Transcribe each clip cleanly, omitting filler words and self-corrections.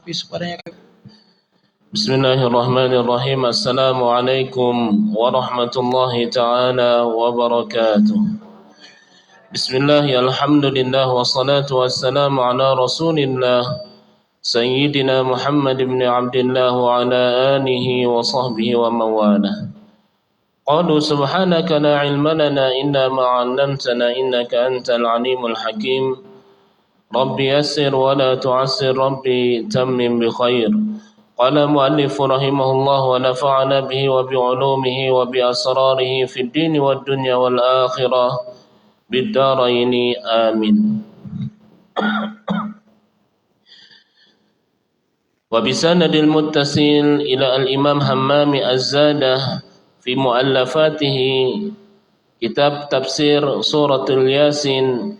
Bismillahirrahmanirrahim. Assalamualaikum warahmatullahi ta'ala wabarakatuh. Bismillah, alhamdulillah, wassalatu wassalamu ala rasulillah Sayyidina Muhammad ibn Abdullah wa ala alihi wa sahbihi wa mawalah. Qalu subhanaka la ilma lana illa ma 'allamtana innaka antal alimul hakim. Rabbi yassir wa la tu'assir, Rabbi tammim bi khair. Qala muallif rahimahullah wa nafa'ana bihi wa bi'ulumihi wa bi asrarihi fid din wad dunya wal akhirah bid daraini amin. Wa bi sanadil muttasil ila al-imam Hammami Az-Zadah fi muallafatihi kitab tafsir suratul Yasin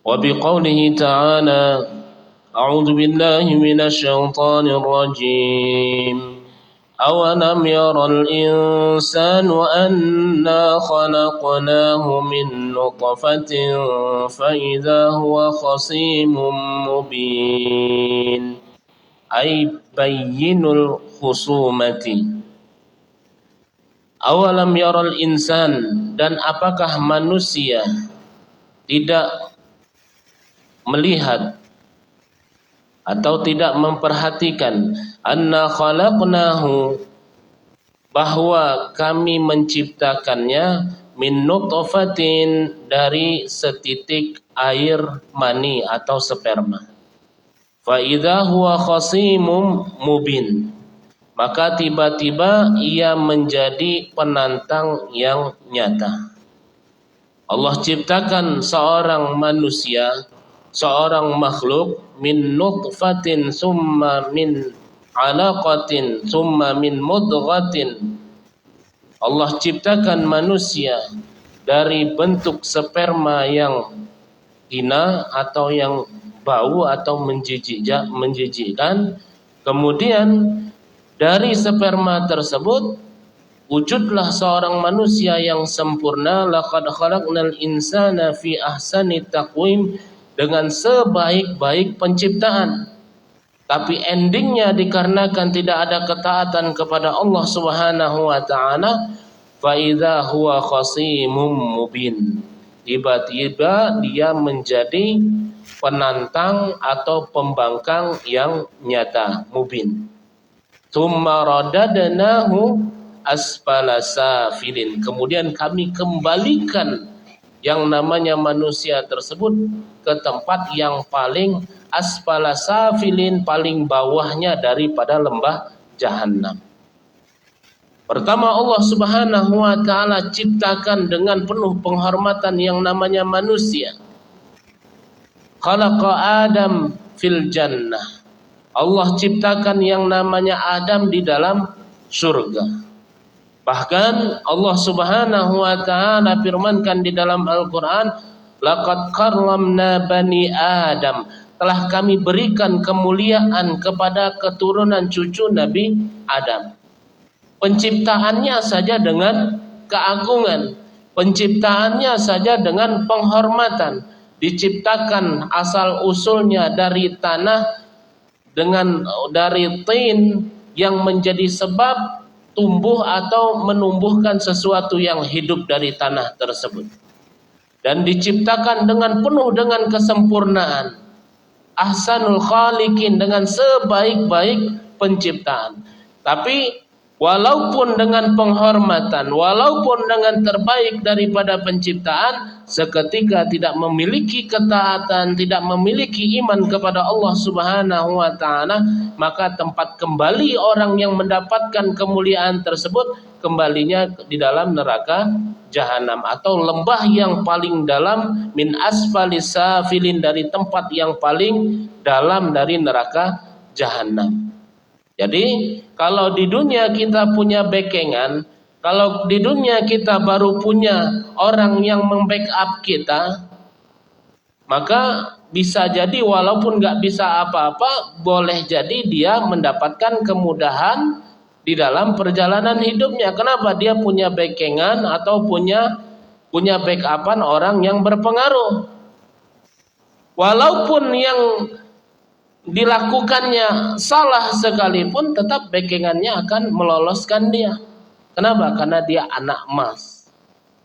wa bi qawlihi ta'ala a'udzu billahi minasy syaithanir rajim awalam yaral insanu anna khalaqnahu min nutfatin fa idza huwa khasimun mubin ay bayyinul khusumati. Awalam yaral insan, dan apakah manusia tidak melihat atau tidak memperhatikan anna khalaqnahu, bahwa kami menciptakannya min nutfatin, dari setitik air mani atau sperma. Fa idza huwa khasimum mubin, maka tiba-tiba ia menjadi penantang yang nyata. Allah ciptakan seorang manusia, seorang makhluk min nutfatin summa min alaqatin summa min mudghatin. Allah ciptakan manusia dari bentuk sperma yang hina atau yang bau atau menjijikkan. Kemudian dari sperma tersebut wujudlah seorang manusia yang sempurna. Laqad khalaqnal insana fi ahsani taqwim, dengan sebaik-baik penciptaan. Tapi endingnya dikarenakan tidak ada ketaatan kepada Allah Subhanahu wa taala, fa idza huwa khasimum mubin, tiba-tiba dia menjadi penantang atau pembangkang yang nyata, mubin. Tsumma radadnahu asfala safilin, kemudian kami kembalikan yang namanya manusia tersebut ke tempat yang paling asfala safilin, paling bawahnya daripada lembah Jahannam. Pertama, Allah Subhanahu wa taala ciptakan dengan penuh penghormatan yang namanya manusia. Khalaqa Adam fil jannah, Allah ciptakan yang namanya Adam di dalam surga. Bahkan Allah Subhanahu wa taala firmankan di dalam Al-Qur'an, laqad karramna bani Adam, telah kami berikan kemuliaan kepada keturunan cucu Nabi Adam. Penciptaannya saja dengan keagungan, penciptaannya saja dengan penghormatan. Diciptakan asal usulnya dari tanah, dari tin yang menjadi sebab tumbuh atau menumbuhkan sesuatu yang hidup dari tanah tersebut, dan diciptakan dengan penuh dengan kesempurnaan, ahsanul khaliqin, dengan sebaik-baik penciptaan. Tapi walaupun dengan penghormatan, walaupun dengan terbaik daripada penciptaan, seketika tidak memiliki ketaatan, tidak memiliki iman kepada Allah Subhanahu wa taala, maka tempat kembali orang yang mendapatkan kemuliaan tersebut kembalinya di dalam neraka Jahanam, atau lembah yang paling dalam, min asfalis safilin, dari tempat yang paling dalam dari neraka Jahanam. Jadi kalau di dunia kita punya backingan, kalau di dunia kita baru punya orang yang membackup kita, maka bisa jadi walaupun nggak bisa apa-apa, boleh jadi dia mendapatkan kemudahan di dalam perjalanan hidupnya. Kenapa? Dia punya backingan atau punya backupan orang yang berpengaruh. Walaupun yang dilakukannya salah sekalipun, tetap backingannya akan meloloskan dia. Kenapa? Karena dia anak emas.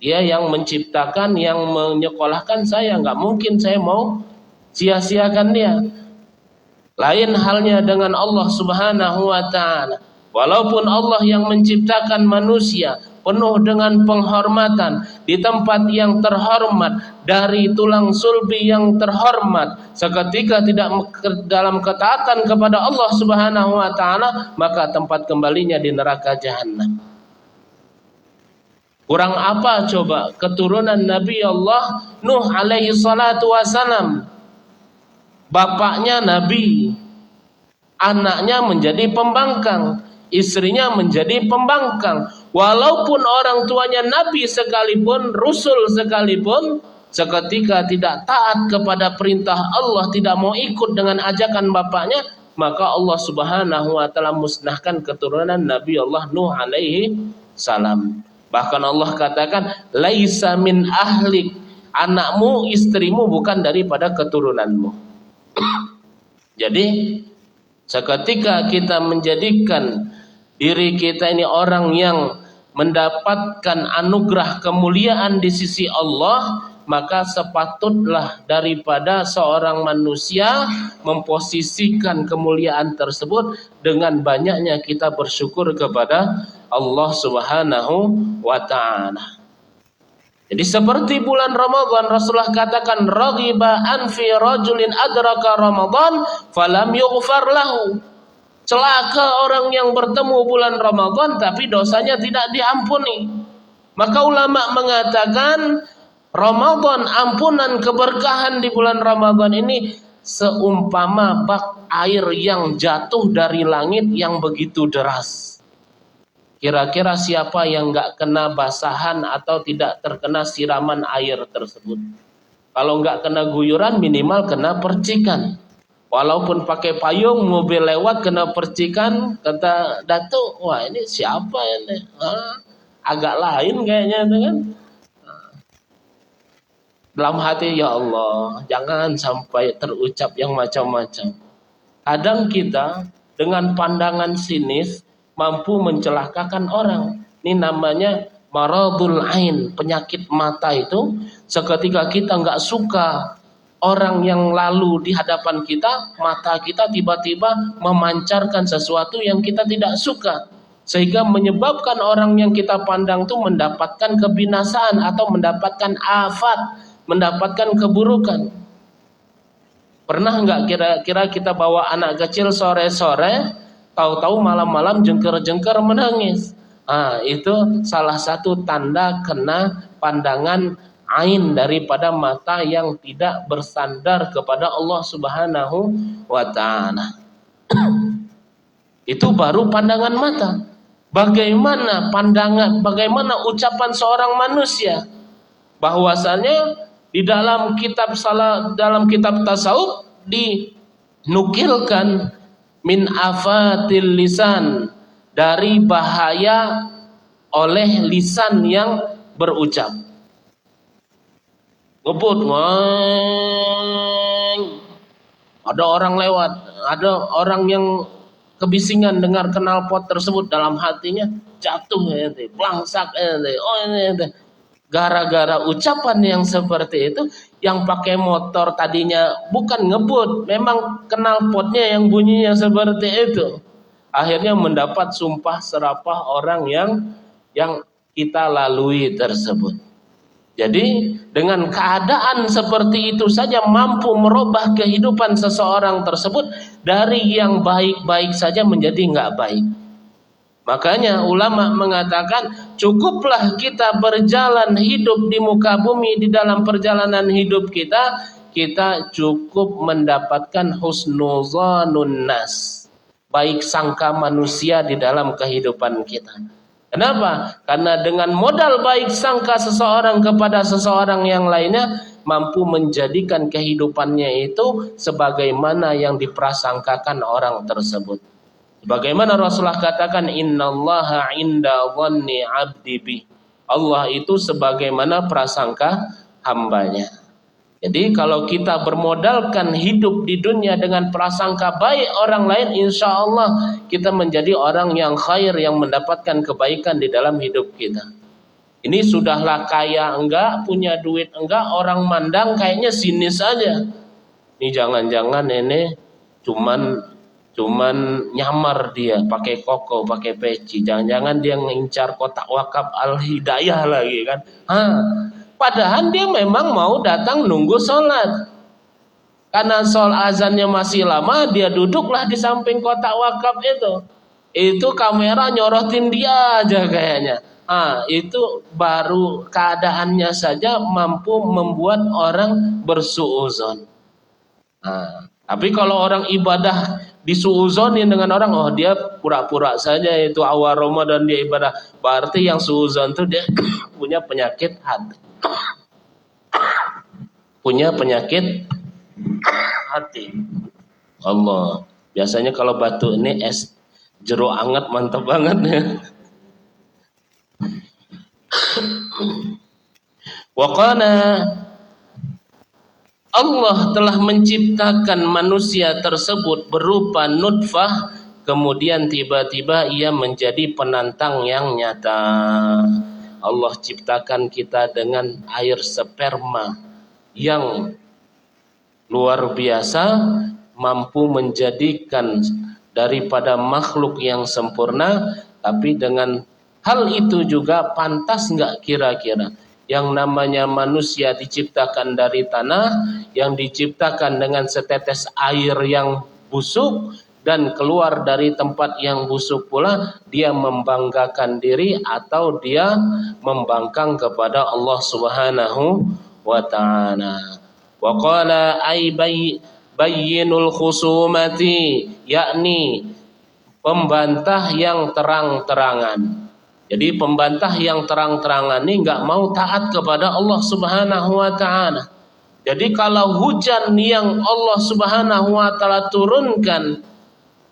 Dia yang menciptakan, yang menyekolahkan saya. Nggak mungkin saya mau sia-siakan dia. Lain halnya dengan Allah Subhanahu wa ta'ala. Walaupun Allah yang menciptakan manusia penuh dengan penghormatan di tempat yang terhormat, dari tulang sulbi yang terhormat, seketika tidak dalam ketaatan kepada Allah Subhanahu wa ta'ala, maka tempat kembalinya di neraka jahanam. Kurang apa coba keturunan Nabi Allah Nuh alaihi salatu wasalam? Bapaknya Nabi, anaknya menjadi pembangkang, istrinya menjadi pembangkang. Walaupun orang tuanya Nabi sekalipun, Rasul sekalipun, seketika tidak taat kepada perintah Allah, tidak mau ikut dengan ajakan bapaknya, maka Allah Subhanahu wa ta'ala musnahkan keturunan Nabi Allah Nuh alaihi salam. Bahkan Allah katakan, laisa min ahlik, anakmu, istrimu bukan daripada keturunanmu. Jadi seketika kita menjadikan diri kita ini orang yang mendapatkan anugerah kemuliaan di sisi Allah, maka sepatutlah daripada seorang manusia memposisikan kemuliaan tersebut dengan banyaknya kita bersyukur kepada Allah Subhanahu wa ta'ala. Jadi seperti bulan Ramadan, Rasulullah katakan, raghiba an fi rajulin adraka Ramadan falam yughfar lahu. Celaka orang yang bertemu bulan Ramadan tapi dosanya tidak diampuni. Maka ulama mengatakan Ramadan, ampunan keberkahan di bulan Ramadan ini seumpama bak air yang jatuh dari langit yang begitu deras. Kira-kira siapa yang nggak kena basahan atau tidak terkena siraman air tersebut? Kalau nggak kena guyuran, minimal kena percikan. Walaupun pakai payung, mobil lewat kena percikan, kata Datuk, wah ini siapa ini? Agak lain kayaknya, kan? Dalam hati, ya Allah, jangan sampai terucap yang macam-macam. Kadang kita dengan pandangan sinis mampu mencelakakan orang. Ini namanya maradul ain, penyakit mata itu. Seketika kita nggak suka orang yang lalu di hadapan kita, mata kita tiba-tiba memancarkan sesuatu yang kita tidak suka, sehingga menyebabkan orang yang kita pandang itu mendapatkan kebinasaan atau mendapatkan afat, mendapatkan keburukan. Pernah nggak kira-kira kita bawa anak kecil sore-sore, tahu-tahu malam-malam jengker-jengker menangis? Itu salah satu tanda kena pandangan ain daripada mata yang tidak bersandar kepada Allah Subhanahu wa ta'ala. Itu baru pandangan mata. Bagaimana ucapan seorang manusia? Bahwasanya di dalam kitab tasawuf dinukilkan min afatil lisan, dari bahaya oleh lisan yang berucap. Ngebut, ada orang lewat, ada orang yang kebisingan dengar knalpot tersebut, dalam hatinya jatuh, plangsak, gara-gara ucapan yang seperti itu. Yang pakai motor tadinya bukan ngebut, memang knalpotnya yang bunyinya seperti itu, akhirnya mendapat sumpah serapah orang yang kita lalui tersebut. Jadi dengan keadaan seperti itu saja mampu merubah kehidupan seseorang tersebut dari yang baik-baik saja menjadi nggak baik. Makanya ulama mengatakan cukuplah kita berjalan hidup di muka bumi. Di dalam perjalanan hidup kita cukup mendapatkan husnuzanun nas, baik sangka manusia di dalam kehidupan kita. Kenapa? Karena dengan modal baik sangka seseorang kepada seseorang yang lainnya, mampu menjadikan kehidupannya itu sebagaimana yang diprasangkakan orang tersebut. Bagaimana Rasulullah katakan, innallaha inda dhanni 'abdi bi. Allah itu sebagaimana prasangka hambanya. Jadi kalau kita bermodalkan hidup di dunia dengan prasangka baik orang lain, insya Allah kita menjadi orang yang khair, yang mendapatkan kebaikan di dalam hidup kita. Ini sudahlah kaya enggak, punya duit enggak, orang mandang kayaknya sinis aja. Ini jangan-jangan ini cuman nyamar dia, pakai koko, pakai peci. Jangan-jangan dia ngincar kotak wakaf Al-Hidayah lagi kan. Padahal dia memang mau datang nunggu sholat. Karena azannya masih lama, dia duduklah di samping kotak wakaf itu. Itu kamera nyorotin dia aja kayaknya. Itu baru keadaannya saja mampu membuat orang bersuuzon. Tapi kalau orang ibadah disuuzonin dengan orang, oh dia pura-pura saja itu awal Ramadan dia ibadah, berarti yang suuzon itu dia punya penyakit hati. Punya penyakit hati. Allah. Biasanya kalau batuk ini es jeruk anget mantap banget ya. Waqana Allah telah menciptakan manusia tersebut berupa nutfah, kemudian tiba-tiba ia menjadi penantang yang nyata. Allah ciptakan kita dengan air sperma yang luar biasa, mampu menjadikan daripada makhluk yang sempurna. Tapi dengan hal itu juga pantas nggak kira-kira yang namanya manusia diciptakan dari tanah, yang diciptakan dengan setetes air yang busuk, dan keluar dari tempat yang busuk pula, dia membanggakan diri atau dia membangkang kepada Allah Subhanahu wa ta'ala. Wa qala ay bayyinul khusumati, yakni pembantah yang terang-terangan. Jadi pembantah yang terang-terangan ini enggak mau taat kepada Allah Subhanahu wa ta'ala. Jadi kalau hujan yang Allah Subhanahu wa ta'ala turunkan,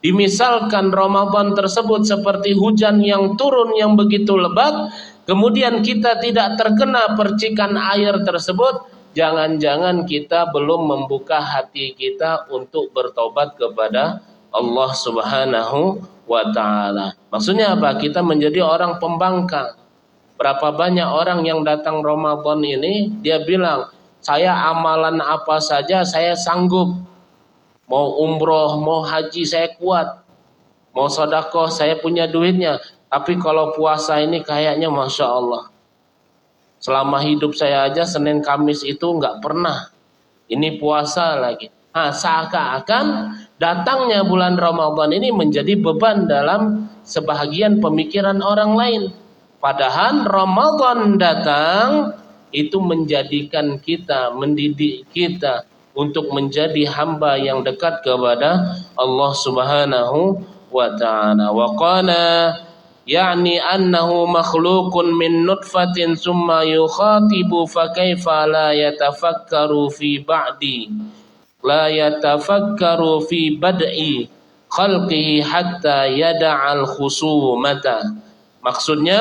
dimisalkan Ramadan tersebut seperti hujan yang turun yang begitu lebat, kemudian kita tidak terkena percikan air tersebut, jangan-jangan kita belum membuka hati kita untuk bertobat kepada Allah Subhanahu wa ta'ala. Maksudnya apa? Kita menjadi orang pembangkang. Berapa banyak orang yang datang Ramadan ini, dia bilang, saya amalan apa saja saya sanggup. Mau umroh, mau haji saya kuat. Mau sedekah saya punya duitnya. Tapi kalau puasa ini kayaknya Masya Allah. Selama hidup saya aja Senin Kamis itu nggak pernah. Ini puasa lagi. Seakan-akan datangnya bulan Ramadan ini menjadi beban dalam sebahagian pemikiran orang lain. Padahal Ramadan datang itu menjadikan kita, mendidik kita untuk menjadi hamba yang dekat kepada Allah Subhanahu wa ta'ala. Wa qala yakni annahu makhluqun min nutfatin summa yukhatibu fa kaifa la yatafakkaru fi bad'i khalqihi hatta yada'al khusumata. Maksudnya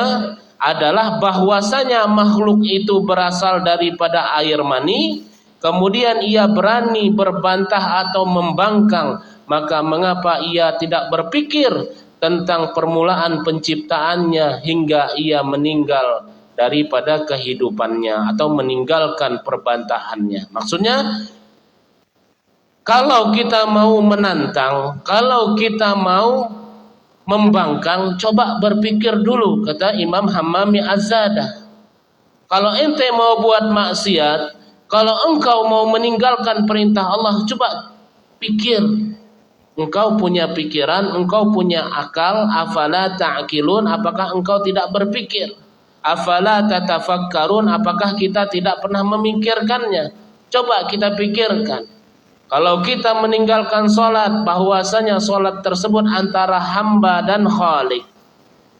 adalah bahwasanya makhluk itu berasal daripada air mani, kemudian ia berani berbantah atau membangkang, maka mengapa ia tidak berpikir tentang permulaan penciptaannya hingga ia meninggal daripada kehidupannya atau meninggalkan perbantahannya. Maksudnya, kalau kita mau menantang, kalau kita mau membangkang, coba berpikir dulu, kata Imam Hammami Az-Zadah. Kalau ente mau buat maksiat, kalau engkau mau meninggalkan perintah Allah, coba pikir. Engkau punya pikiran, engkau punya akal, afala ta'qilun, apakah engkau tidak berpikir? Afala tatafakkarun, apakah kita tidak pernah memikirkannya? Coba kita pikirkan. Kalau kita meninggalkan sholat, bahwasanya sholat tersebut antara hamba dan Khalik,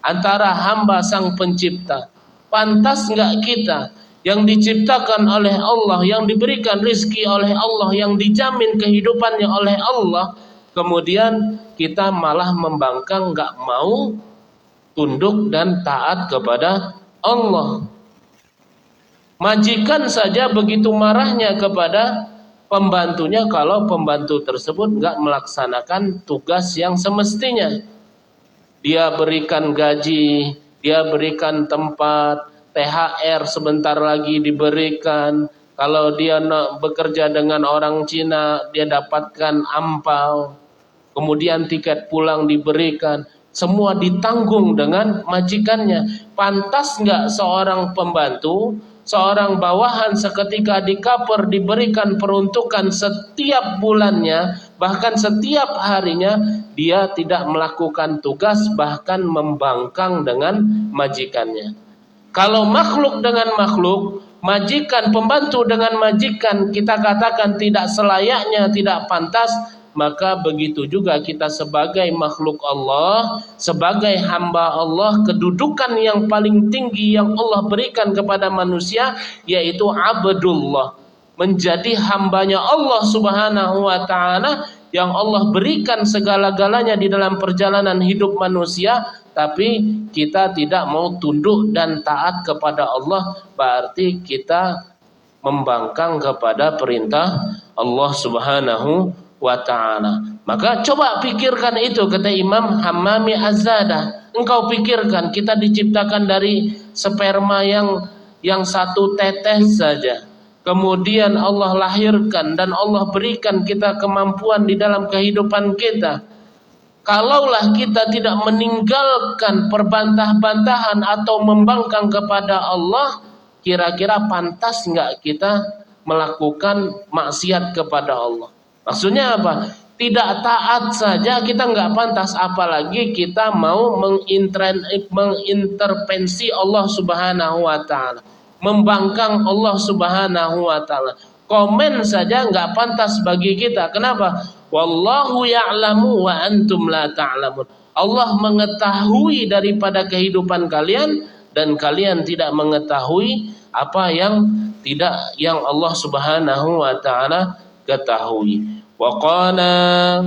antara hamba sang pencipta. Pantas enggak kita yang diciptakan oleh Allah, yang diberikan rizki oleh Allah, yang dijamin kehidupannya oleh Allah, kemudian kita malah membangkang, enggak mau tunduk dan taat kepada Allah. Majikan saja begitu marahnya kepada pembantunya kalau pembantu tersebut nggak melaksanakan tugas yang semestinya. Dia berikan gaji, dia berikan tempat, THR sebentar lagi diberikan. Kalau dia bekerja dengan orang Cina, dia dapatkan ampau. Kemudian tiket pulang diberikan. Semua ditanggung dengan majikannya. Pantas nggak seorang pembantu, seorang bawahan seketika dikaper diberikan peruntukan setiap bulannya, bahkan setiap harinya, dia tidak melakukan tugas, bahkan membangkang dengan majikannya. Kalau makhluk dengan makhluk, majikan pembantu dengan majikan, kita katakan tidak selayaknya, tidak pantas, maka begitu juga kita sebagai makhluk Allah, sebagai hamba Allah, kedudukan yang paling tinggi yang Allah berikan kepada manusia yaitu abdullah, menjadi hambanya Allah Subhanahu wa ta'ala, yang Allah berikan segala-galanya di dalam perjalanan hidup manusia, tapi kita tidak mau tunduk dan taat kepada Allah, berarti kita membangkang kepada perintah Allah Subhanahu wa ta'ala. Maka coba pikirkan itu, kata Imam Hammami Az-Zadah. Engkau pikirkan, kita diciptakan dari sperma yang satu tetes saja. Kemudian Allah lahirkan dan Allah berikan kita kemampuan di dalam kehidupan kita. Kalaulah kita tidak meninggalkan perbantah-bantahan atau membangkang kepada Allah, kira-kira pantas nggak kita melakukan maksiat kepada Allah? Maksudnya apa? Tidak taat saja kita nggak pantas, apalagi kita mau mengintervensi Allah Subhanahu wa ta'ala, membangkang Allah Subhanahu wa ta'ala. Komen saja nggak pantas bagi kita. Kenapa? Wallahu ya'lamu wa antum la ta'lamun. Allah mengetahui daripada kehidupan kalian dan kalian tidak mengetahui apa yang Allah Subhanahu wa ta'ala ketahui. Wa qala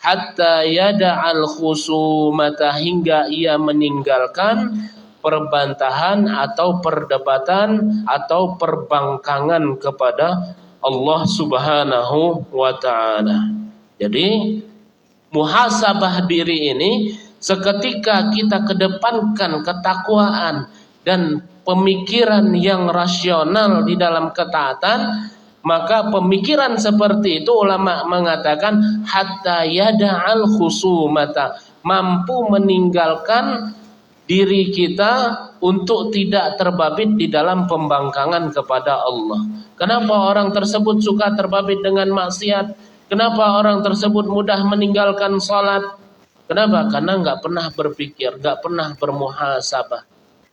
hatta yada'al khusumata, hingga ia meninggalkan perbantahan atau perdebatan atau perbangkangan kepada Allah Subhanahu wa ta'ala. Jadi muhasabah diri ini, seketika kita kedepankan ketakwaan dan pemikiran yang rasional di dalam ketaatan, maka pemikiran seperti itu ulama mengatakan hatta yada'al khusumata, mampu meninggalkan diri kita untuk tidak terbabit di dalam pembangkangan kepada Allah. Kenapa orang tersebut suka terbabit dengan maksiat? Kenapa orang tersebut mudah meninggalkan salat? Kenapa? Karena nggak pernah berpikir, nggak pernah bermuhasabah.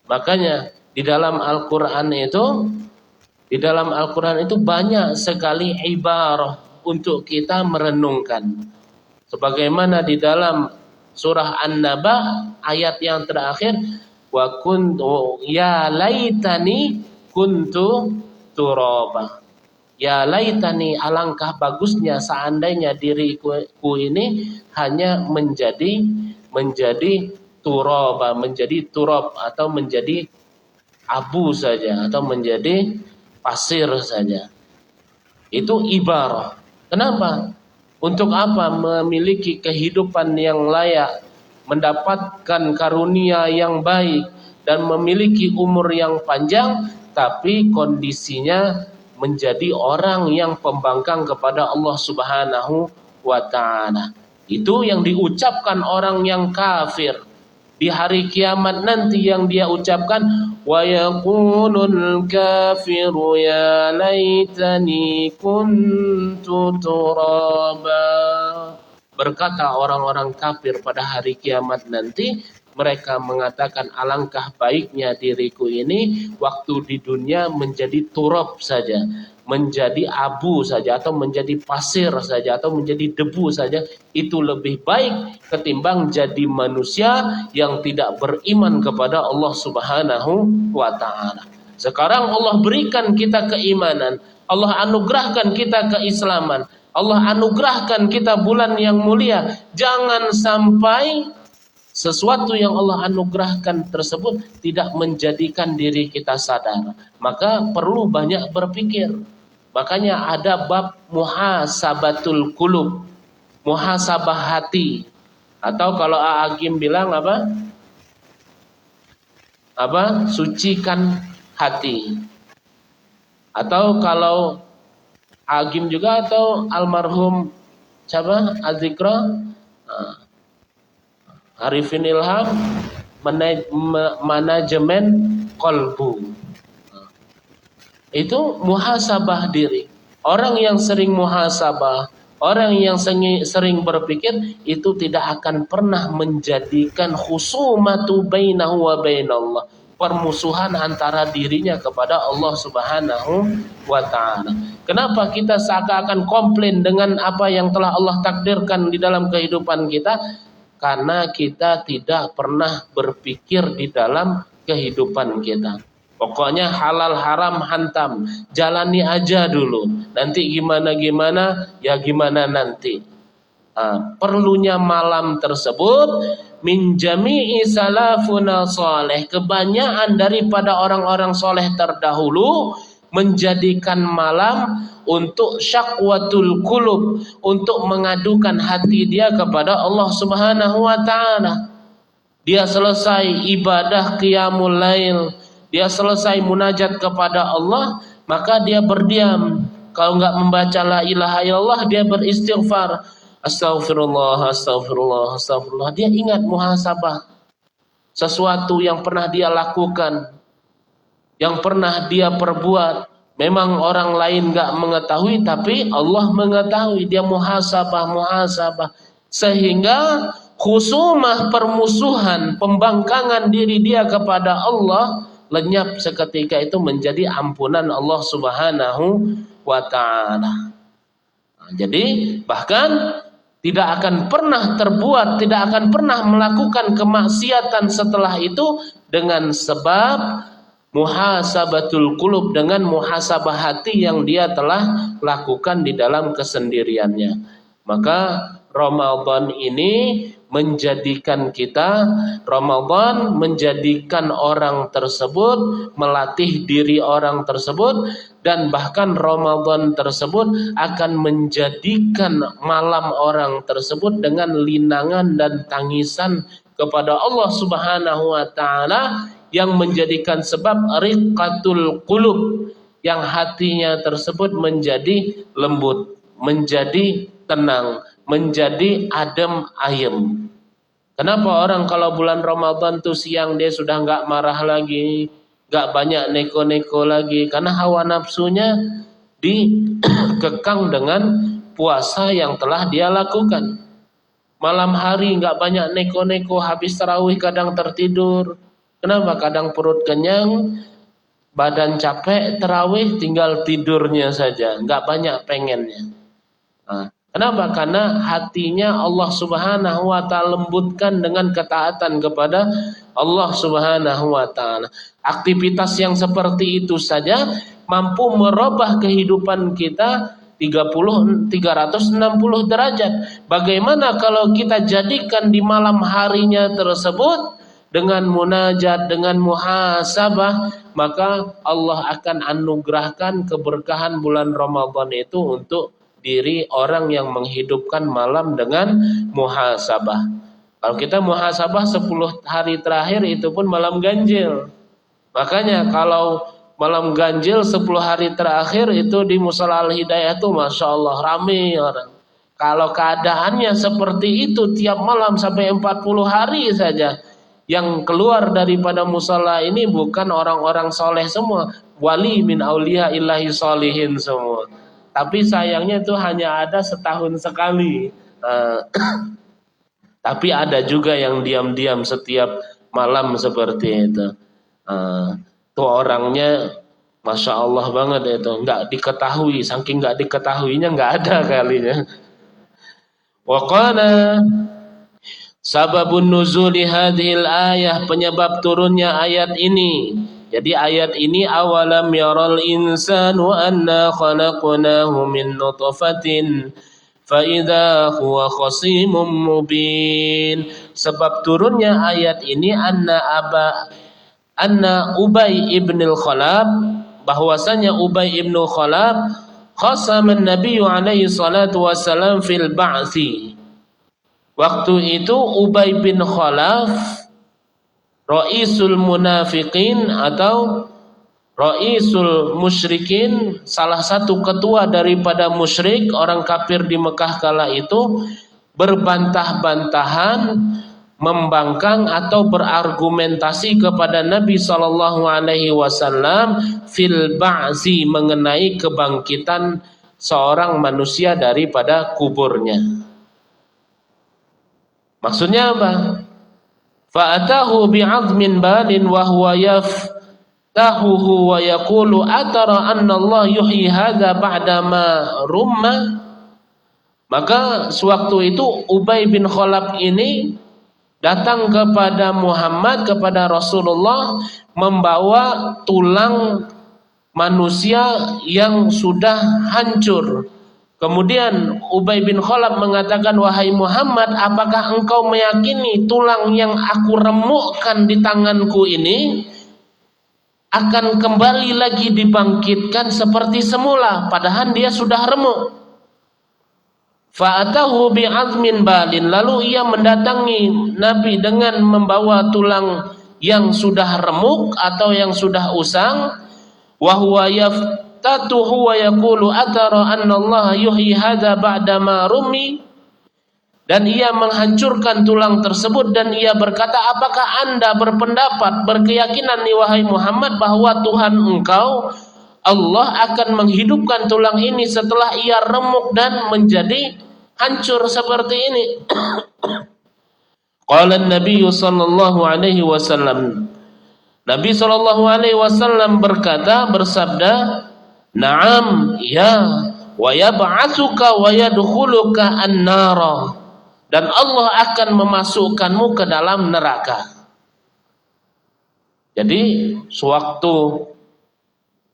Makanya di dalam Al-Quran itu banyak sekali ibarah untuk kita merenungkan. Sebagaimana di dalam surah An-Naba ayat yang terakhir, wa kuntu ya laitani kuntu turaba. Ya laitani, alangkah bagusnya seandainya diriku ini hanya menjadi turaba, menjadi turab atau menjadi abu saja atau menjadi pasir saja. Itu ibarah. Kenapa? Untuk apa? Memiliki kehidupan yang layak, mendapatkan karunia yang baik, dan memiliki umur yang panjang, tapi kondisinya menjadi orang yang pembangkang kepada Allah Subhanahu wa ta'ala. Itu yang diucapkan orang yang kafir di hari kiamat nanti, yang dia ucapkan, wa yaqulul kafiru ya laitani kuntu turaba. Berkata orang-orang kafir pada hari kiamat nanti, mereka mengatakan, alangkah baiknya diriku ini waktu di dunia menjadi turab saja, menjadi abu saja, atau menjadi pasir saja, atau menjadi debu saja. Itu lebih baik ketimbang jadi manusia yang tidak beriman kepada Allah Subhanahu wa ta'ala. Sekarang Allah berikan kita keimanan, Allah anugerahkan kita keislaman, Allah anugerahkan kita bulan yang mulia. Jangan sampai sesuatu yang Allah anugerahkan tersebut tidak menjadikan diri kita sadar, maka perlu banyak berpikir. Makanya ada bab muhasabatul qulub, muhasabah hati, atau kalau Agim bilang apa? Sucikan hati. Atau kalau Agim juga atau almarhum siapa? Azikra Arifin Ilham, manajemen kolbu. Itu muhasabah diri. Orang yang sering muhasabah, orang yang sering berpikir, itu tidak akan pernah menjadikan khusumatu bainahu wa bainallah, permusuhan antara dirinya kepada Allah Subhanahu wa taala. Kenapa kita seakan-akan komplain dengan apa yang telah Allah takdirkan di dalam kehidupan kita? Karena kita tidak pernah berpikir di dalam kehidupan kita. Pokoknya halal haram hantam, jalani aja dulu. Nanti gimana ya gimana nanti. Perlunya malam tersebut min jami'i salafuna saleh, kebanyakan daripada orang-orang soleh terdahulu menjadikan malam untuk syakwatul qulub, untuk mengadukan hati dia kepada Allah Subhanahu wa taala. Dia selesai ibadah qiyamul lail, dia selesai munajat kepada Allah, maka dia berdiam. Kalau enggak membaca la ilaha illallah, dia beristighfar. Astagfirullah, astagfirullah, astagfirullah. Dia ingat muhasabah sesuatu yang pernah dia lakukan, yang pernah dia perbuat. Memang orang lain enggak mengetahui, tapi Allah mengetahui. Dia muhasabah. Sehingga khusumah, permusuhan, pembangkangan diri dia kepada Allah lenyap seketika itu menjadi ampunan Allah Subhanahu wa taala. Jadi bahkan tidak akan pernah terbuat, tidak akan pernah melakukan kemaksiatan setelah itu dengan sebab muhasabatul qulub, dengan muhasabah hati yang dia telah lakukan di dalam kesendiriannya. Maka Ramadan ini menjadikan kita, Ramadan menjadikan orang tersebut, melatih diri orang tersebut, dan bahkan Ramadan tersebut akan menjadikan malam orang tersebut dengan linangan dan tangisan kepada Allah Subhanahu wa taala, yang menjadikan sebab riqatul qulub, yang hatinya tersebut menjadi lembut, menjadi tenang, menjadi adem ayem. Kenapa orang kalau bulan Ramadan tuh siang dia sudah nggak marah lagi, nggak banyak neko-neko lagi, karena hawa nafsunya dikekang dengan puasa yang telah dia lakukan. Malam hari nggak banyak neko-neko, habis tarawih kadang tertidur. Kenapa? Kadang perut kenyang, badan capek, tarawih tinggal tidurnya saja, nggak banyak pengennya. Kenapa? Karena hatinya Allah Subhanahu wa taala lembutkan dengan ketaatan kepada Allah Subhanahu wa taala. Aktivitas yang seperti itu saja mampu merubah kehidupan kita 360 derajat. Bagaimana kalau kita jadikan di malam harinya tersebut dengan munajat, dengan muhasabah, maka Allah akan anugerahkan keberkahan bulan Ramadan itu untuk diri orang yang menghidupkan malam dengan muhasabah. Kalau kita muhasabah 10 hari terakhir itu pun malam ganjil. Makanya kalau malam ganjil 10 hari terakhir itu di Mushola Al-Hidayah itu Masya Allah ramai orang. Kalau keadaannya seperti itu tiap malam sampai 40 hari saja, yang keluar daripada musola ini bukan orang-orang soleh semua, wali min auliya illahi solihin semua. Tapi sayangnya itu hanya ada setahun sekali. Tapi ada juga yang diam-diam setiap malam seperti itu. Tuh orangnya Masya Allah banget itu, nggak diketahui, saking nggak diketahuinya nggak ada kalinya. Waqala sababun nuzuli hadhil ayah, penyebab turunnya ayat ini. Jadi ayat ini awalam yaral insanu anna khalaqnahu min nutfatin fa idza huwa khasimun mubin. sebab turunnya ayat ini anna Ubay ibn al-Khalab, bahwasanya Ubay ibn al-Khalab khasama Nabi alaihi salatu wasalam fil ba'thi. Waktu itu Ubay bin Khalaf, Raisul Munafiqin atau Raisul Musyrikin, salah satu ketua daripada musyrik, orang kafir di Mekah kala itu, berbantah-bantahan, membangkang atau berargumentasi kepada Nabi sallallahu alaihi wasallam fil ba'zi, mengenai kebangkitan seorang manusia daripada kuburnya. Maksudnya apa? Fa'atahu bi'azmin balin wa huwa yaftahuhu wa yaqulu atara anna Allah yuhyi hadza ba'da ma rumma. Maka sewaktu itu Ubay bin Khalaf ini datang kepada Muhammad, kepada Rasulullah, membawa tulang manusia yang sudah hancur. Kemudian Ubay bin Khalaf mengatakan, wahai Muhammad, apakah engkau meyakini tulang yang aku remukkan di tanganku ini akan kembali lagi dibangkitkan seperti semula, padahal dia sudah remuk? Fa'atahu bi'azmin balin, lalu ia mendatangi Nabi dengan membawa tulang yang sudah remuk atau yang sudah usang. Wa huwa yaftatuhu wa yaqulu atara anna Allah yuhyi hadza ba'da ma rumi. Dan ia menghancurkan tulang tersebut dan ia berkata, apakah Anda berpendapat, berkeyakinan nih wahai Muhammad, bahwa Tuhan engkau Allah akan menghidupkan tulang ini setelah ia remuk dan menjadi hancur seperti ini? Qala Nabi sallallahu alaihi wasallam, Nabi sallallahu alaihi wasallam bersabda, "Na'am ya, wa yab'atsuka wa yadkhuluka an-nara." Dan Allah akan memasukkanmu ke dalam neraka. Jadi sewaktu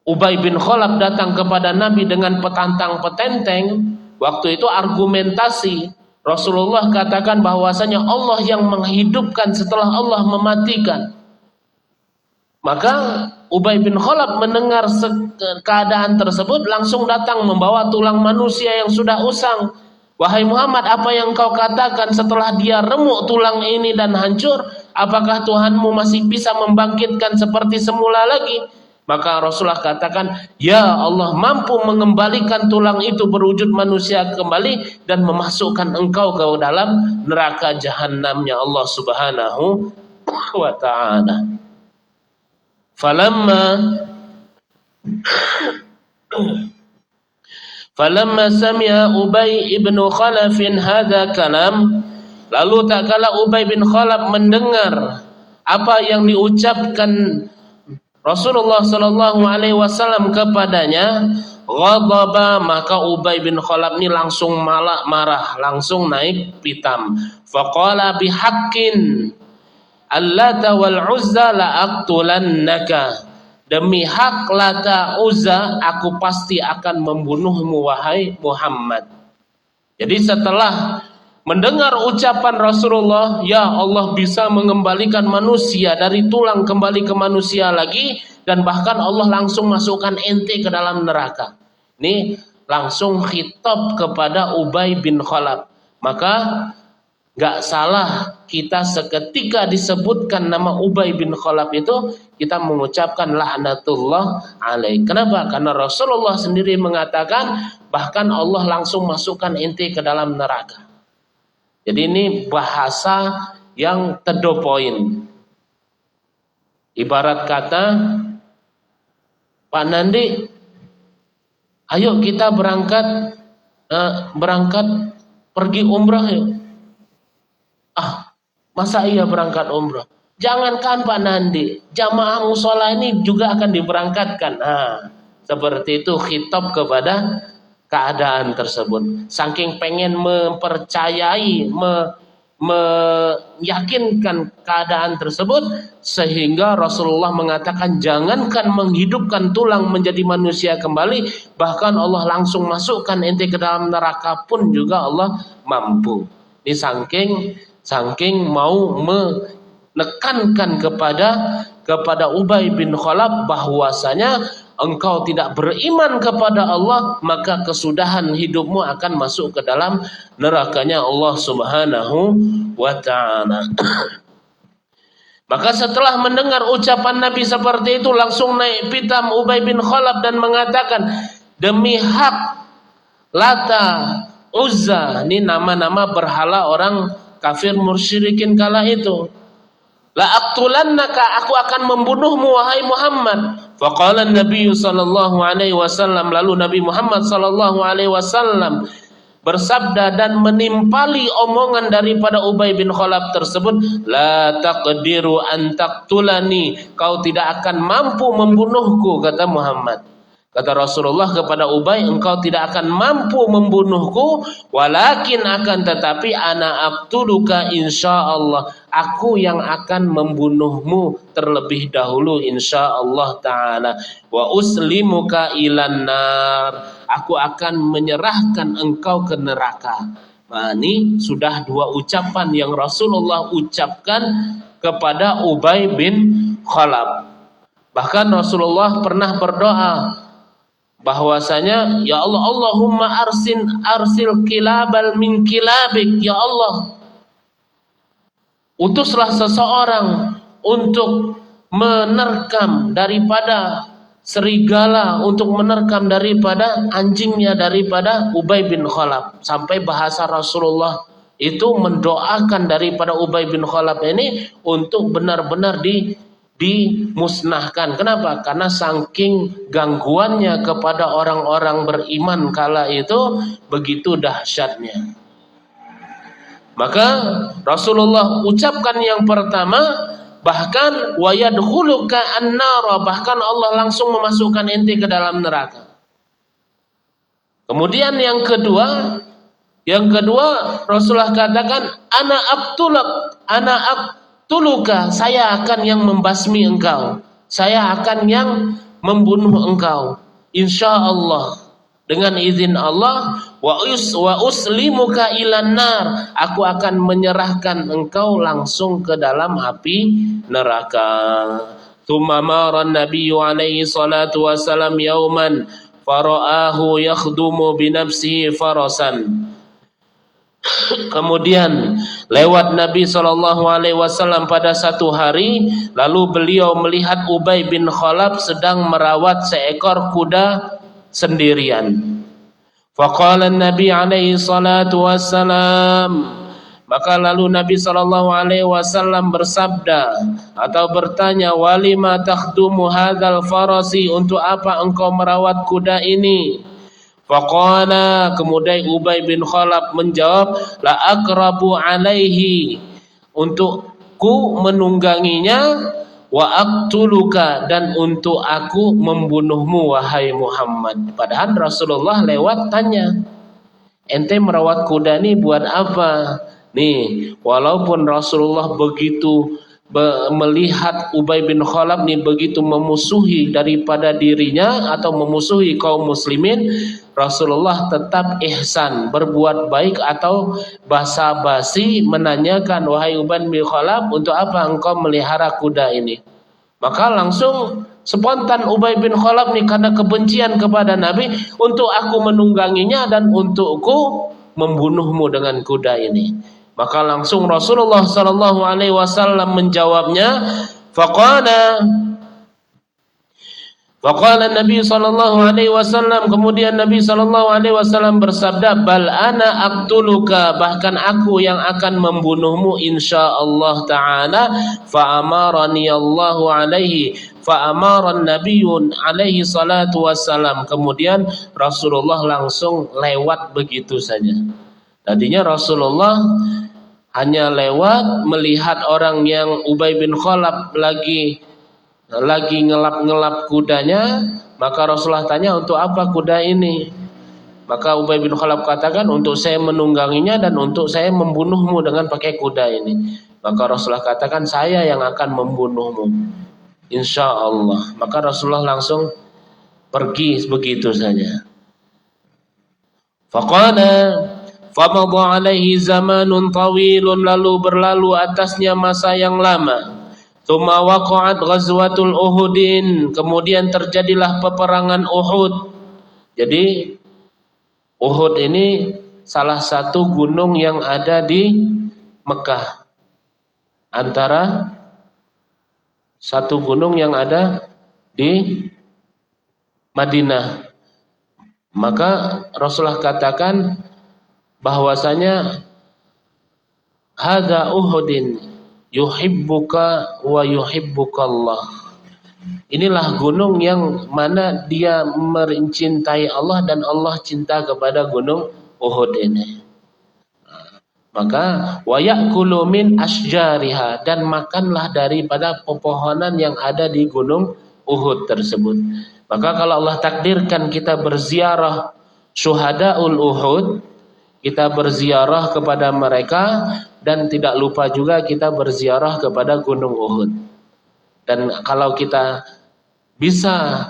Ubay bin Khalaf datang kepada Nabi dengan petantang petenteng, waktu itu argumentasi, Rasulullah katakan bahwasanya Allah yang menghidupkan setelah Allah mematikan. Maka Ubay bin Khalaf mendengar keadaan tersebut, langsung datang membawa tulang manusia yang sudah usang. Wahai Muhammad, apa yang kau katakan setelah dia remuk tulang ini dan hancur? Apakah Tuhanmu masih bisa membangkitkan seperti semula lagi? Maka Rasulullah katakan, ya, Allah mampu mengembalikan tulang itu berwujud manusia kembali dan memasukkan engkau ke dalam neraka jahanamnya Allah subhanahu wa ta'ala. Falamma sami'a Ubay ibn Khalafin hadha kalam, lalu tak kala Ubay bin Khalaf mendengar apa yang diucapkan Rasulullah sallallahu alaihi wasallam kepadanya, ghadaba, maka Ubay bin Khalaf ini langsung marah, langsung naik pitam. Faqala bihaqqin Allata wal Uzza la aqtulannaka. Demi hak Lata Uzza, aku pasti akan membunuhmu wahai Muhammad. Jadi setelah mendengar ucapan Rasulullah, ya Allah bisa mengembalikan manusia dari tulang kembali ke manusia lagi, dan bahkan Allah langsung masukkan ente ke dalam neraka. Ini langsung khitab kepada Ubay bin Khalaf. Maka gak salah kita seketika disebutkan nama Ubay bin Khalaf itu, kita mengucapkan laknatullah alaih. Kenapa? Karena Rasulullah sendiri mengatakan, bahkan Allah langsung masukkan ente ke dalam neraka. Jadi ini bahasa yang to the point. Ibarat kata, Pak Nandi, ayo kita berangkat pergi umrah yuk. Masa iya berangkat umrah? Jangankan Pak Nandi, jamaah musola ini juga akan diberangkatkan. Seperti itu khitab kepada keadaan tersebut. Saking pengen mempercayai, meyakinkan keadaan tersebut, sehingga Rasulullah mengatakan jangankan menghidupkan tulang menjadi manusia kembali, bahkan Allah langsung masukkan ente ke dalam neraka pun juga Allah mampu. Ini saking saking mau menekankan kepada Ubay bin Khalaf bahwasanya engkau tidak beriman kepada Allah, maka kesudahan hidupmu akan masuk ke dalam nerakanya Allah Subhanahu wa ta'ala. Maka setelah mendengar ucapan Nabi seperti itu, langsung naik pitam Ubay bin Khalaf dan mengatakan, demi hak Lata, Uzza, ini nama-nama berhala orang kafir musyrikin kala itu. La aqtulannaka, aku akan membunuhmu wahai Muhammad. Faqala Nabi sallallahu alaihi wasallam, lalu Nabi Muhammad sallallahu alaihi wasallam bersabda dan menimpali omongan daripada Ubay bin Khalaf tersebut, la taqdiru an taqtulani, kau tidak akan mampu membunuhku, kata Muhammad. Kata Rasulullah kepada Ubay, engkau tidak akan mampu membunuhku, walakin akan tetapi ana aqtuluka insyaallah, aku yang akan membunuhmu terlebih dahulu insyaallah taala, wa uslimuka ilan nar, aku akan menyerahkan engkau ke neraka. Nah, ini sudah dua ucapan yang Rasulullah ucapkan kepada Ubay bin Khalaf. Bahkan Rasulullah pernah berdoa bahwasanya, ya Allah, Allahumma arsil kilabal min kilabik, ya Allah, utuslah seseorang untuk menerkam daripada serigala, untuk menerkam daripada anjingnya daripada Ubay bin Khalaf. Sampai bahasa Rasulullah itu mendoakan daripada Ubay bin Khalaf ini untuk benar-benar dimusnahkan. Kenapa? Karena saking gangguannya kepada orang-orang beriman kala itu begitu dahsyatnya. Maka Rasulullah ucapkan yang pertama, bahkan wa yadkhuluka an-nar, bahkan Allah langsung memasukkan ente ke dalam neraka. Kemudian yang kedua Rasulullah katakan, ana tuluka, saya akan yang membasmi engkau, saya akan yang membunuh engkau, insyaallah, dengan izin Allah. Wa uslimuka ilan nar, aku akan menyerahkan engkau langsung ke dalam api neraka. Tsumma mara an-nabiyyu alaihi salatu wassalam yauman fara'ahu yakhdumu bi nafsihi farasan. Kemudian lewat Nabi SAW pada satu hari, lalu beliau melihat Ubay bin Khalaf sedang merawat seekor kuda sendirian. Faqala Nabi alaihi salatu wassalam, maka lalu Nabi SAW bersabda atau bertanya, walima takhdumu hadzal farasi, untuk apa engkau merawat kuda ini? Faqala, kemudian Ubay bin Khalaf menjawab, la akrabu alaihi, untukku menungganginya, wa aqtuluka, dan untuk aku membunuhmu wahai Muhammad. Padahal Rasulullah lewat tanya, ente merawat kuda ini buat apa? Nih, walaupun Rasulullah begitu melihat Ubay bin Khalaf nih begitu memusuhi daripada dirinya atau memusuhi kaum muslimin, Rasulullah tetap ihsan, berbuat baik atau basa-basi menanyakan, wahai Ubay bin Khalaf, untuk apa engkau melihara kuda ini? Maka langsung spontan Ubay bin Khalaf nih, karena kebencian kepada Nabi, untuk aku menungganginya dan untukku membunuhmu dengan kuda ini. Maka langsung Rasulullah SAW menjawabnya, faqala Nabi SAW, kemudian Nabi SAW bersabda, bal ana aqtuluka, bahkan aku yang akan membunuhmu insyaallah ta'ala. Fa'amarani Allahu alaihi, fa'amaran nabiyyun alaihi salatu wassalam. Kemudian Rasulullah langsung lewat begitu saja. Tadinya Rasulullah hanya lewat melihat orang yang Ubay bin Khalaf lagi ngelap-ngelap kudanya, maka Rasulullah tanya, untuk apa kuda ini? Maka Ubay bin Khalaf katakan, untuk saya menungganginya dan untuk saya membunuhmu dengan pakai kuda ini. Maka Rasulullah katakan, saya yang akan membunuhmu insyaallah. Maka Rasulullah langsung pergi begitu saja. Faqala Famadha alaihi zamanun tawilun, lalu berlalu atasnya masa yang lama. Tsumma waqa'at ghazwatul Uhudin, kemudian terjadilah peperangan Uhud. Jadi Uhud ini salah satu gunung yang ada di Mekah, antara satu gunung yang ada di Madinah. Maka Rasulullah katakan bahwasanya hadza Uhudin yuhibbuka wa yuhibbukallah. Inilah gunung yang mana dia mencintai Allah dan Allah cinta kepada gunung Uhud ini. Maka wa ya'kulu min asjariha, dan makanlah daripada pepohonan yang ada di gunung Uhud tersebut. Maka kalau Allah takdirkan kita berziarah syuhadaul Uhud, kita berziarah kepada mereka, dan tidak lupa juga kita berziarah kepada gunung Uhud. Dan kalau kita bisa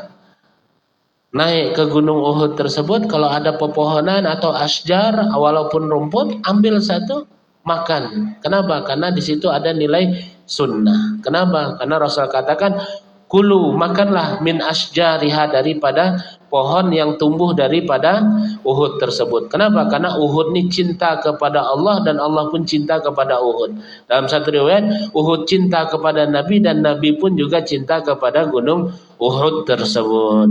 naik ke gunung Uhud tersebut, kalau ada pepohonan atau asjar walaupun rumput, ambil satu, makan. Kenapa? Karena di situ ada nilai sunnah. Kenapa? Karena Rasul katakan kulu, makanlah min asjariha, daripada pohon yang tumbuh daripada Uhud tersebut. Kenapa? Karena Uhud ini cinta kepada Allah dan Allah pun cinta kepada Uhud. Dalam satu riwayat, Uhud cinta kepada Nabi dan Nabi pun juga cinta kepada gunung Uhud tersebut.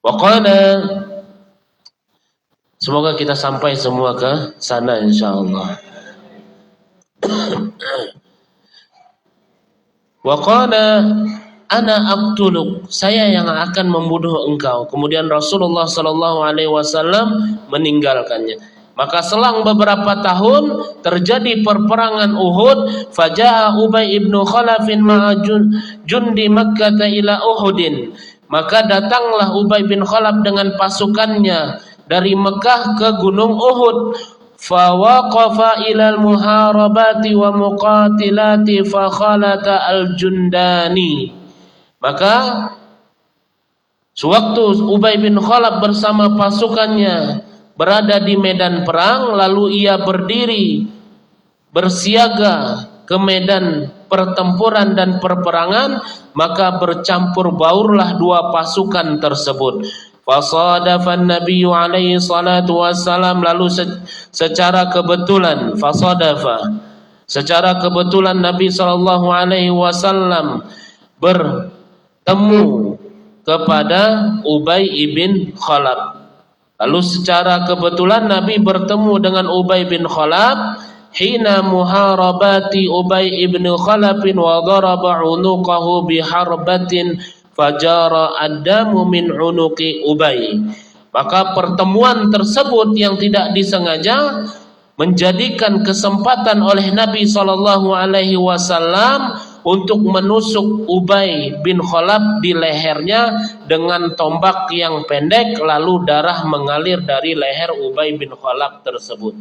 Waqala, semoga kita sampai semua ke sana insyaallah. Waqala ana aqtuluk, saya yang akan membunuh engkau. Kemudian Rasulullah sallallahu alaihi wasallam meninggalkannya. Maka selang beberapa tahun terjadi perperangan Uhud. Faja'a Ubay ibn Khalaf ma'a jundi Makkah ila Uhudin. Maka datanglah Ubay bin Khalaf dengan pasukannya dari Mekah ke gunung Uhud. Fawaqafa ilal muharabati wa muqatilati fa khalata al-jundani. Maka sewaktu Ubay bin Khalaf bersama pasukannya berada di medan perang, lalu ia berdiri bersiaga ke medan pertempuran dan perperangan, maka bercampur baurlah dua pasukan tersebut. Fasadafan Nabi alaihi salatu wassalam, lalu secara kebetulan Nabi sallallahu alaihi wasallam bertemu kepada Ubay ibn Khalaf. Lalu secara kebetulan Nabi bertemu dengan Ubay bin Khalaf hina muharabati Ubay ibn Khalaf wa daraba unuqahu biharbatin fajara ad-damu min unuqi Ubay. Maka pertemuan tersebut yang tidak disengaja menjadikan kesempatan oleh Nabi sallallahu alaihi wasallam untuk menusuk Ubay bin Khalaf di lehernya dengan tombak yang pendek, lalu darah mengalir dari leher Ubay bin Khalaf tersebut.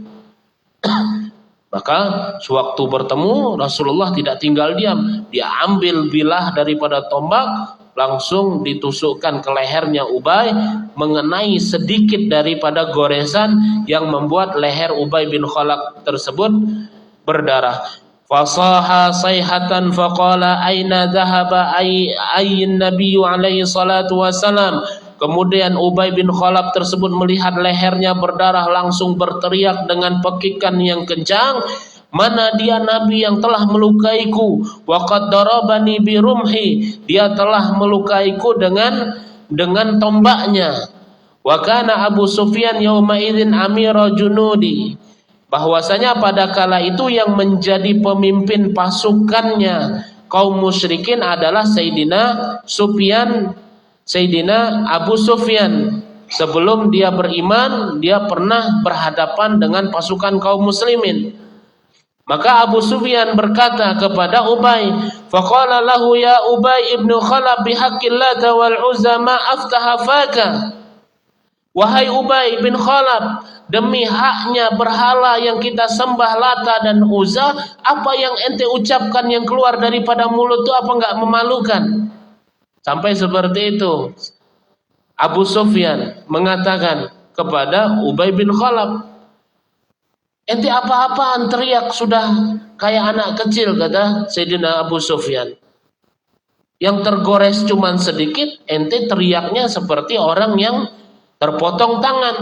Maka sewaktu bertemu, Rasulullah tidak tinggal diam, dia ambil bilah daripada tombak, langsung ditusukkan ke lehernya Ubay, mengenai sedikit daripada goresan yang membuat leher Ubay bin Khalaf tersebut berdarah. Fasaha sayhatan faqala aina dhahaba ayyin nabiyyu alaihi salatu wassalam. Kemudian Ubay bin Khalaf tersebut melihat lehernya berdarah, langsung berteriak dengan pekikan yang kencang, mana dia Nabi yang telah melukaiku? Wa qad darabani bi rumhi, dia telah melukaiku dengan tombaknya. Wa kana Abu Sufyan yauma idzin amira junudi, bahwasanya pada kala itu yang menjadi pemimpin pasukannya kaum musyrikin adalah Sayyidina Abu Sufyan. Sebelum dia beriman, dia pernah berhadapan dengan pasukan kaum muslimin. Maka Abu Sufyan berkata kepada Ubay, faqala lahu ya Ubay ibnu Khalaf bihaqqil Lata wal Uzza ma aftaha faka. Wahai Ubay bin Khalaf, demi haknya berhala yang kita sembah Lata dan Uzza, apa yang ente ucapkan yang keluar daripada mulut itu apa enggak memalukan? Sampai seperti itu Abu Sufyan mengatakan, kepada Ubay bin Khalaf. Ente apa-apaan teriak sudah kayak anak kecil, kata Sayyidina Abu Sufyan. Yang tergores cuman sedikit, ente teriaknya seperti orang yang terpotong tangan.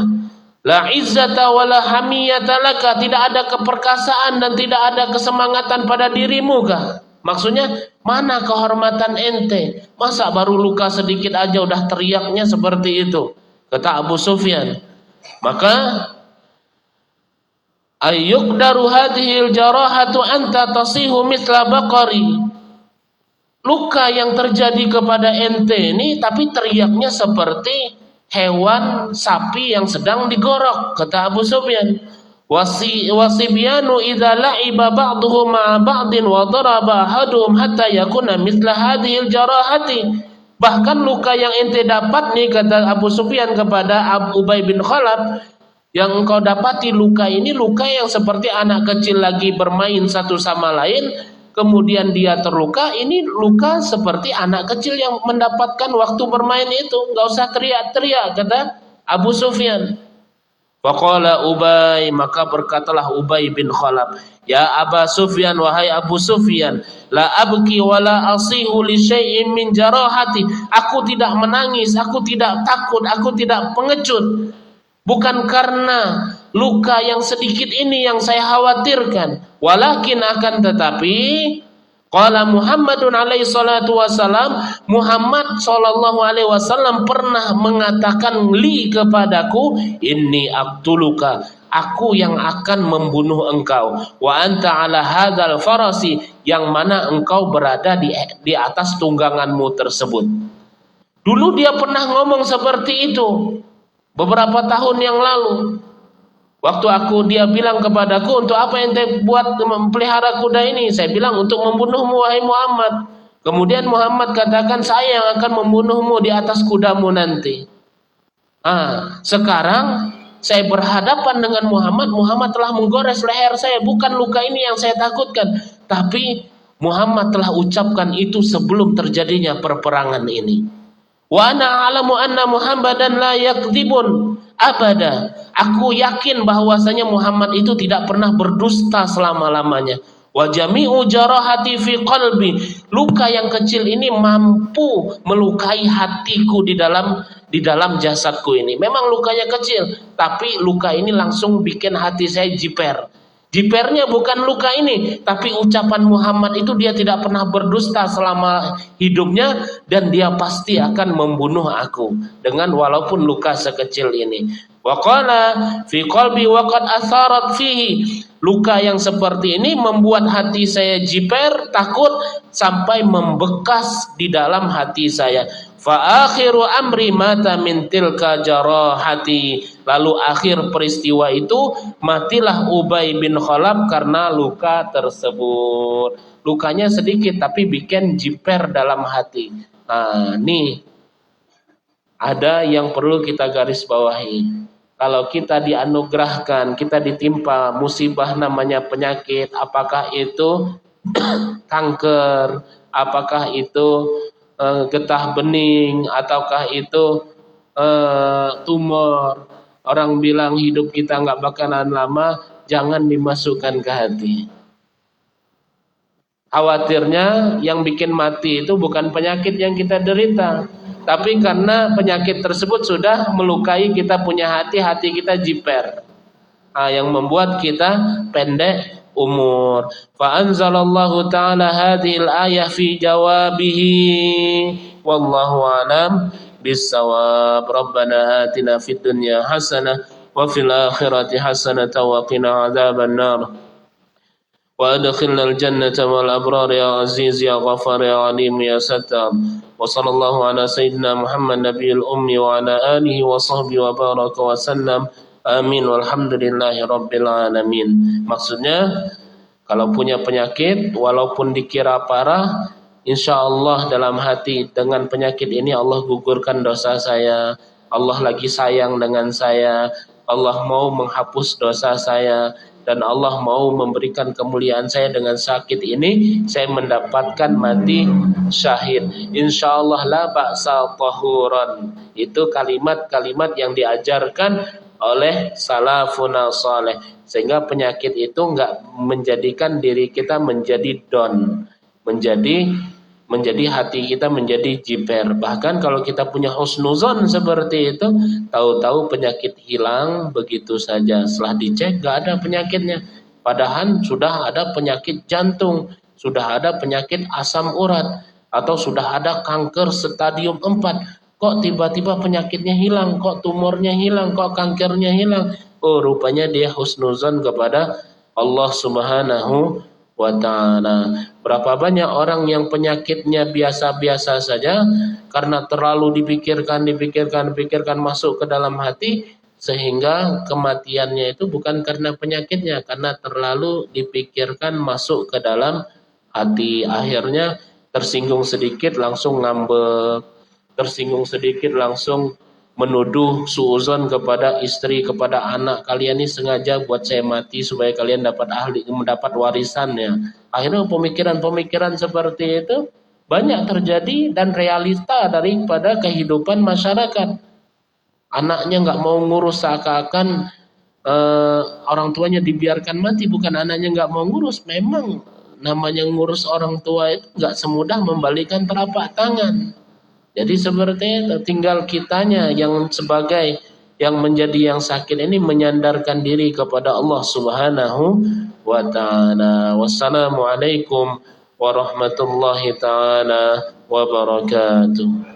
La izzata wala hamiyata laka, tidak ada keperkasaan dan tidak ada kesemangatan pada dirimu kah? Maksudnya, mana kehormatan ente? Masa baru luka sedikit aja udah teriaknya seperti itu? Kata Abu Sufyan. Maka ayyuqdaru hadhil jarahatu anta tasihu mithla baqari. Luka yang terjadi kepada ente ini tapi teriaknya seperti hewan sapi yang sedang digorok, kata Abu Sufyan. Wasibyanu idza la'iba ba'dhum ma'a ba'din wa daraba ahaduhum hatta yakuna mithla hadhil jarahati. Bahkan luka yang ente dapat nih, kata Abu Sufyan kepada Ubay bin Khalaf, yang engkau dapati luka ini luka yang seperti anak kecil lagi bermain satu sama lain, kemudian dia terluka. Ini luka seperti anak kecil yang mendapatkan waktu bermain itu. Enggak usah teriak-teriak, kata Abu Sufyan. Faqala Ubay, maka berkatalah Ubay bin Khalaf, ya Aba Sufyan, wahai Abu Sufyan, la abki wala asihu li syai'in min jarahati. Aku tidak menangis, aku tidak takut, aku tidak pengecut, bukan karena luka yang sedikit ini yang saya khawatirkan. Walakin akan tetapi, qala Muhammadun alaihi salatu wasalam, Muhammad sallallahu alaihi wasallam pernah mengatakan li kepadaku, inni aqtuluka, aku yang akan membunuh engkau, wa anta ala hadzal farasi, yang mana engkau berada di atas tungganganmu tersebut. Dulu dia pernah ngomong seperti itu beberapa tahun yang lalu. Waktu dia bilang kepadaku, untuk apa ente buat memelihara kuda ini? Saya bilang, untuk membunuhmu wahai Muhammad. Kemudian Muhammad katakan, saya yang akan membunuhmu di atas kudamu nanti. Sekarang saya berhadapan dengan Muhammad, Muhammad telah menggores leher saya. Bukan luka ini yang saya takutkan, tapi Muhammad telah ucapkan itu sebelum terjadinya perperangan ini. Wa ana a'lamu anna Muhammadan la yakdzibun abada. Aku yakin bahwasanya Muhammad itu tidak pernah berdusta selama-lamanya. Wa jami'u jarahati fi qalbi. Luka yang kecil ini mampu melukai hatiku di dalam jasadku ini. Memang lukanya kecil, tapi luka ini langsung bikin hati saya jiper. Jipernya bukan luka ini, tapi ucapan Muhammad itu dia tidak pernah berdusta selama hidupnya, dan dia pasti akan membunuh aku dengan walaupun luka sekecil ini. Wa qala fi qalbi wa qad atharat fihi. Luka yang seperti ini membuat hati saya jiper, takut sampai membekas di dalam hati saya. Fa akhiru amri mata min tilka jarahati. Lalu akhir peristiwa itu matilah Ubay bin Khalaf karena luka tersebut. Lukanya sedikit tapi bikin jiper dalam hati. Nih ada yang perlu kita garis bawahi. Kalau kita dianugerahkan, kita ditimpa musibah namanya penyakit, apakah itu kanker, apakah itu getah bening, ataukah itu tumor. Orang bilang hidup kita nggak bakalan lama, jangan dimasukkan ke hati. Khawatirnya yang bikin mati itu bukan penyakit yang kita derita, tapi karena penyakit tersebut sudah melukai kita punya hati, hati kita jiper, yang membuat kita pendek umur. Fa anzalallahu ta'ala hadhil ayah fi jawabihi, wallahu alam bisawab. Rabbana atina fid dunya hasanah wa fil akhirati hasanah wa qina adzaban nar. Wa adkhilnal jannata wal abrar ya aziz ya ghafar ya alim ya sattar. Wa sallallahu ala sayyidina Muhammad nabiyil ummi wa ala alihi wa sahbihi wa baraka wa sallam. Amin walhamdulillahi rabbil alamin. Maksudnya, kalau punya penyakit walaupun dikira parah, insya Allah dalam hati, dengan penyakit ini Allah gugurkan dosa saya, Allah lagi sayang dengan saya, Allah mau menghapus dosa saya. dan Allah mau memberikan kemuliaan saya dengan sakit ini, saya mendapatkan mati syahid. Insyaallah la ba'sa tahuran. Itu kalimat-kalimat yang diajarkan oleh salafuna saleh, sehingga penyakit itu enggak menjadikan diri kita menjadi down, menjadi hati kita menjadi jiper. Bahkan kalau kita punya husnuzon seperti itu, tahu-tahu penyakit hilang begitu saja. Setelah dicek gak ada penyakitnya. Padahal sudah ada penyakit jantung, sudah ada penyakit asam urat, atau sudah ada kanker stadium 4. Kok tiba-tiba penyakitnya hilang, kok tumornya hilang, kok kankernya hilang. Oh, rupanya dia husnuzon kepada Allah Subhanahu wa ta'ala. Berapa banyak orang yang penyakitnya biasa-biasa saja karena terlalu dipikirkan masuk ke dalam hati, sehingga kematiannya itu bukan karena penyakitnya, karena terlalu dipikirkan masuk ke dalam hati. Akhirnya tersinggung sedikit langsung ngambek, tersinggung sedikit langsung menuduh suuzon kepada istri, kepada anak. Kalian ini sengaja buat saya mati supaya kalian mendapat warisannya. Akhirnya pemikiran-pemikiran seperti itu banyak terjadi dan realita daripada kehidupan masyarakat. Anaknya nggak mau ngurus, seakan-akan orang tuanya dibiarkan mati. Bukan anaknya nggak mau ngurus, memang namanya ngurus orang tua itu nggak semudah membalikan telapak tangan. Jadi seperti itu, tinggal kitanya yang sebagai yang menjadi yang sakit ini menyandarkan diri kepada Allah Subhanahu wa ta'ala. Wassalamualaikum warahmatullahi ta'ala wabarakatuh.